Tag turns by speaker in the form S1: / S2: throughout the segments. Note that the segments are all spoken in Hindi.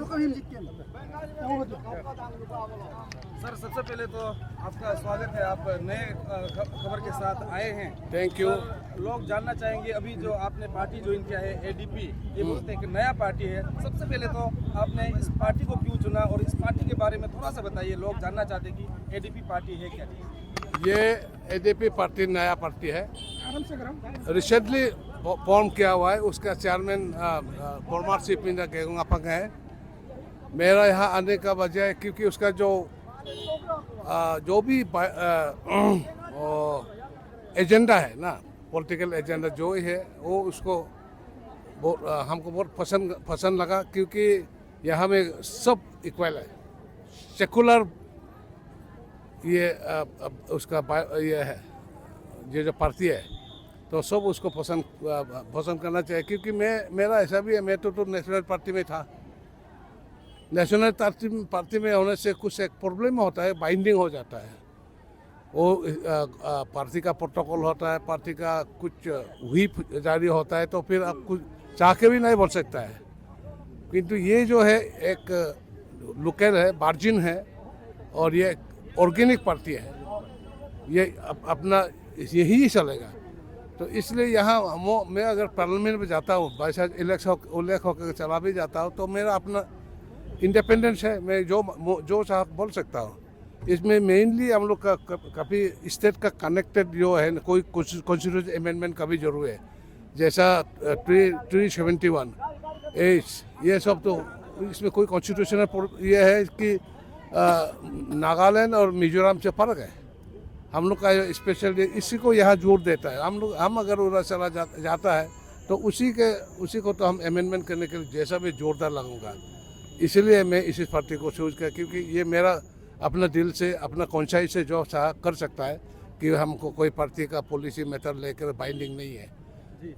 S1: सर सबसे पहले तो आपका स्वागत है, आप नए खबर के साथ आए हैं।
S2: Thank you.
S1: लोग जानना चाहेंगे अभी जो आपने पार्टी ज्वाइन किया है एडीपी, ये बोलते हैं कि नया पार्टी है। सबसे पहले तो आपने इस पार्टी को क्यों चुना और इस पार्टी के बारे में थोड़ा सा बताइए, लोग जानना चाहते हैं कि एडीपी पार्टी है क्या।
S2: ये एडीपी पार्टी नया पार्टी है, रिसेंटली फॉर्म किया हुआ है। उसका chairman former chief minister Gegong है। मेरा यहाँ आने का वजह है क्योंकि उसका जो भी एजेंडा है ना, पॉलिटिकल एजेंडा जो है वो उसको हमको बहुत पसंद लगा, क्योंकि यहाँ में सब इक्वल है। सेकुलर ये उसका ये है, ये जो पार्टी है, तो सब उसको पसंद करना चाहिए। क्योंकि मेरा ऐसा भी है, मैं तो नेशनल पार्टी में था। नेशनल पार्टी में होने से कुछ एक प्रॉब्लम होता है, बाइंडिंग हो जाता है। वो पार्टी का प्रोटोकॉल होता है, पार्टी का कुछ व्हिप जारी होता है, तो फिर आप कुछ चाह के भी नहीं बोल सकता है। किंतु ये जो है एक लोकल है, मार्जिन है, और ये ऑर्गेनिक पार्टी है, ये अपना यही चलेगा। तो इसलिए यहाँ मैं अगर पार्लियामेंट में जाता हूँ, बाई चांस इलेक्ट होकर चला भी जाता हूँ, तो मेरा अपना इंडिपेंडेंस है, मैं जो चाह बोल सकता हूँ। इसमें मेनली हम लोग का काफ़ी स्टेट का कनेक्टेड जो है, कोई कॉन्स्टिट्यूशन अमेंडमेंट का भी जरूर है, जैसा 371 एज, ये सब। तो इसमें कोई कॉन्स्टिट्यूशनल ये है कि नागालैंड और मिजोरम से फर्क है। हम लोग का स्पेशल इसी को यहाँ जोर देता है। हम अगर उधर चला जाता है तो उसी को तो हम अमेंडमेंट करने के लिए जैसा भी जोरदार लगूंगा। इसलिए मैं इसी पार्टी को चूज किया, क्योंकि ये मेरा अपना दिल से, अपना कॉन्शियस से जो चाह कर सकता है कि हमको कोई पार्टी का पॉलिसी मेथड लेकर बाइंडिंग नहीं है।
S1: जी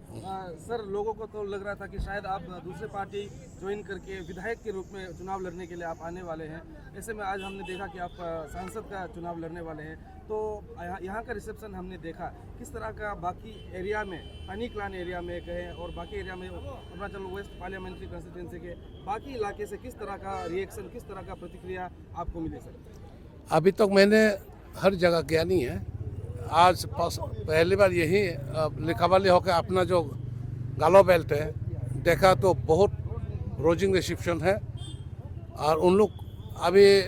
S1: सर, लोगों को तो लग रहा था कि शायद आप दूसरे पार्टी ज्वाइन करके विधायक के रूप में चुनाव लड़ने के लिए आप आने वाले हैं। ऐसे में आज हमने देखा कि आप सांसद का चुनाव लड़ने वाले हैं। तो यहाँ का रिसेप्शन हमने देखा किस तरह का, बाकी एरिया में, पानी क्लान एरिया में कहें और बाकी एरिया में अरुणाचल वेस्ट पार्लियामेंट्री कंस्टिट्यूंसी के बाकी इलाके से किस तरह का रिएक्शन, किस तरह का प्रतिक्रिया आपको मिले सर?
S2: अभी तक मैंने हर जगह किया नहीं है, आज पहली बार यही लिखावाली होकर अपना जो गालो बेल्ट है देखा, तो बहुत रोजिंग रिसेप्शन है। और उन लोग अभी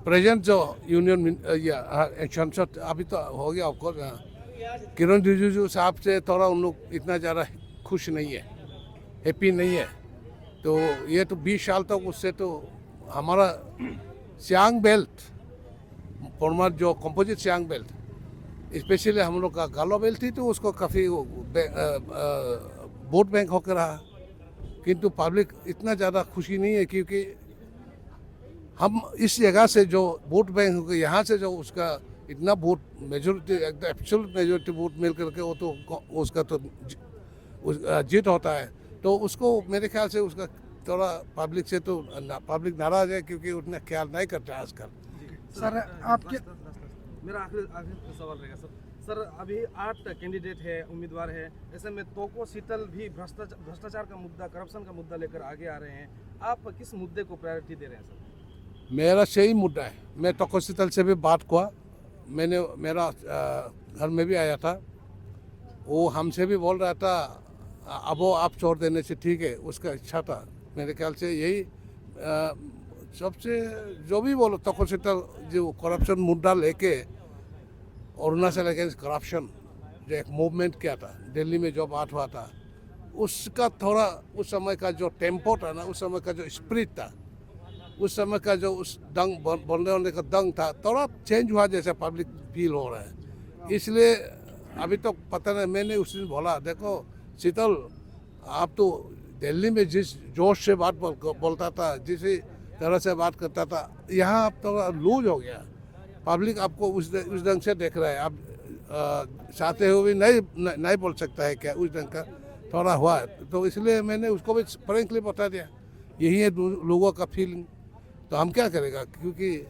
S2: प्रेजेंट जो यूनियन सांसद अभी तो हो गया ऑफकोर्स, किरण रिजिजू साहब से थोड़ा उन लोग इतना ज़्यादा खुश नहीं है, हैप्पी नहीं है। तो ये तो 20 साल तक उससे तो हमारा सियांग बेल्ट, फॉर्मर जो कंपोजिट सियांग बेल्ट, स्पेशली हम लोग का गालो बेल्ट थी, तो उसको काफ़ी वोट बैंक होकर रहा। किंतु पब्लिक इतना ज़्यादा खुशी नहीं है, क्योंकि हम इस जगह से जो वोट बैंक हो, यहाँ से जो उसका इतना vote majority, absolute majority vote मिल करके वो तो उसका तो जीत होता है। तो उसको मेरे ख्याल से उसका थोड़ा पब्लिक से तो पब्लिक नाराज है, क्योंकि उतना ख्याल नहीं करता आजकल।
S1: सर आपके मेरा आखिरी सवाल रहेगा सर, अभी 8 कैंडिडेट है, उम्मीदवार है। ऐसे में तोको शीतल भी भ्रष्टाचार का मुद्दा, करप्शन का मुद्दा लेकर आगे आ रहे हैं। आप किस मुद्दे को प्रायोरिटी दे रहे हैं सर?
S2: मेरा सही मुद्दा है। मैं तोको शीतल से भी बात हुआ, मेरा घर में भी आया था, वो हमसे भी बोल रहा था अब वो आप छोड़ देने से ठीक है, उसका इच्छा था। मेरे ख्याल से यही सबसे जो भी बोलो, तोको शीतल जो करप्शन मुद्दा लेके अरुणाचल अगेंस्ट करप्शन जो एक मूवमेंट किया था, दिल्ली में जो बात हुआ था, उसका थोड़ा उस समय का जो टेम्पो था ना, उस समय का जो स्पिरिट था, उस समय का जो उस दंग बोलने होने का दंग था, थोड़ा चेंज हुआ जैसा पब्लिक फील हो रहा है। इसलिए अभी तो पता नहीं, मैंने उस दिन बोला, देखो शीतल, आप तो दिल्ली में जिस जोश से बात बोलता था, जिस तरह से बात करता था, यहाँ आप थोड़ा लूज हो गया। पब्लिक आपको उस ढंग से देख रहा है। आप चाहते हुए भी नहीं बोल सकता है क्या, उस ढंग का थोड़ा हुआ। तो इसलिए मैंने उसको भी फ्रेंकली बता दिया, यही है लोगों का फीलिंग। तो हम क्या करेगा, क्योंकि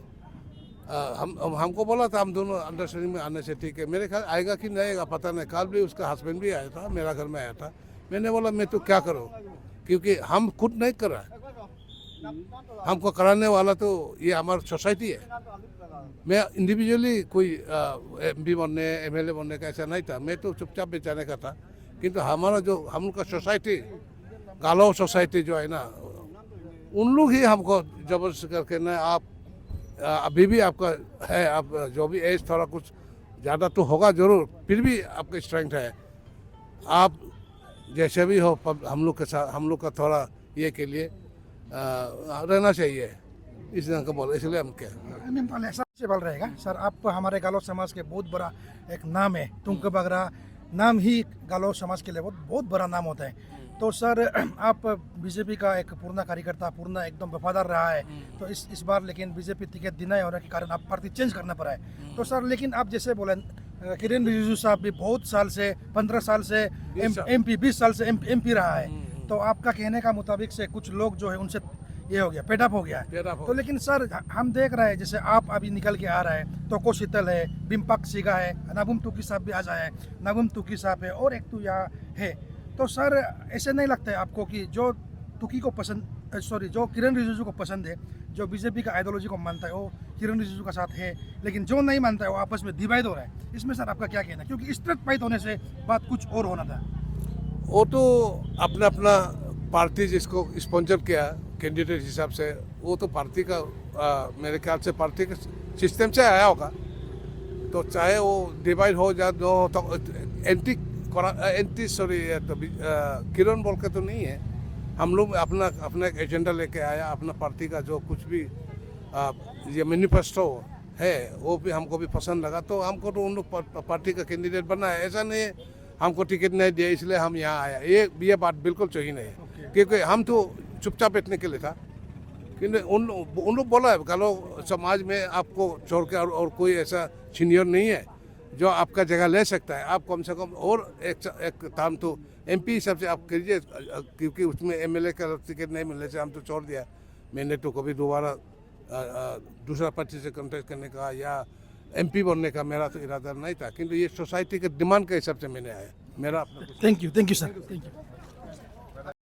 S2: हमको बोला था हम दोनों अंडरस्टैंडिंग में आने से ठीक है। मेरे ख्याल आएगा कि नहीं आएगा पता नहीं। कल भी उसका हस्बैंड भी आया था, मेरा घर में आया था। मैंने बोला मैं तो क्या करूँ, क्योंकि हम खुद नहीं कर रहा है, हमको कराने वाला तो ये हमारा सोसाइटी है। मैं इंडिविजुअली कोई एमपी बनने एमएलए बनने का ऐसा नहीं था, मैं तो चुपचाप बेचाने का था। किंतु हमारा जो हम लोग का सोसाइटी गालो सोसाइटी जो है ना, उन लोग ही हमको जबरदस्ती करके ना आप अभी भी आपका है, आप जो भी एज थोड़ा कुछ ज़्यादा तो होगा जरूर, फिर भी आपका स्ट्रेंथ है, आप जैसे भी हो हम लोग के साथ, हम लोग का थोड़ा ये के लिए रहना चाहिए, इस तरह का बोल, इसलिए हम क्या
S3: ऐसा बल रहेगा सर। आप हमारे गालो समाज के बहुत बड़ा एक नाम है, तुंग बगरा नाम ही गालो समाज के लिए बहुत बड़ा नाम होता है। तो सर आप बीजेपी का एक पूर्ण कार्यकर्ता, पूर्ण एकदम वफादार रहा है, तो इस बार लेकिन बीजेपी टिकट दिना होने के कारण आप पार्टी चेंज करना पड़ा है। तो सर लेकिन आप जैसे बोले किरण रिजिजू साहब भी बहुत साल से 15 साल से एमपी 20 साल से एमपी रहा है, तो आपका कहने का मुताबिक से कुछ लोग जो है उनसे ये हो गया, पेडअप हो गया है। तो लेकिन सर हम देख रहे हैं जैसे आप अभी निकल के आ रहा है, तो को शीतल है, बिम्पक सिगा है, नागुम तुकी साहब भी आ जाए है, नागुम तुकी साहब है और एक तो यहाँ है। तो सर ऐसे नहीं लगता है आपको कि जो तुकी को पसंद, सॉरी जो किरण रिजिजू को पसंद है, जो बीजेपी का आइडियोलॉजी को मानता है वो किरण रिजिजू का साथ है, लेकिन जो नहीं मानता है वो आपस में डिवाइड हो रहा है, इसमें सर आपका क्या कहना है? क्योंकि स्ट्रेट फाइट होने से बात कुछ और होना था।
S2: वो तो अपना अपना पार्टी जिसको स्पॉन्सर किया कैंडिडेट हिसाब से, वो तो पार्टी का मेरे ख्याल से पार्टी के सिस्टम से आया होगा। तो चाहे वो डिवाइड हो या जो हो, तो एंटी सॉरी तो किरण बोल के तो नहीं है, हम लोग अपना अपना एक एजेंडा लेके आया, अपना पार्टी का जो कुछ भी ये मैनिफेस्टो है वो भी हमको भी पसंद लगा, तो हमको तो उन लोग पार्टी का कैंडिडेट बनना है। ऐसा नहीं है हमको टिकट नहीं दिया इसलिए हम यहाँ आया, ये बात बिल्कुल सही नहीं है, क्योंकि हम तो चुपचाप बैठने के लिए था। क्योंकि उन लोग बोला है गालो समाज में आपको छोड़ के और कोई ऐसा सीनियर नहीं है जो आपका जगह ले सकता है। आप कम से कम और एक काम तो एमपी हिसाब से आप करिए, क्योंकि उसमें एमएलए का टिकट नहीं मिलने से हम तो छोड़ दिया। मैंने तो कभी दोबारा दूसरा पार्टी से कॉन्टेस्ट करने का या एमपी बनने का मेरा तो इरादा नहीं था, किंतु ये सोसाइटी के डिमांड के हिसाब से मैंने आया। मेरा
S3: thank you sir, thank you.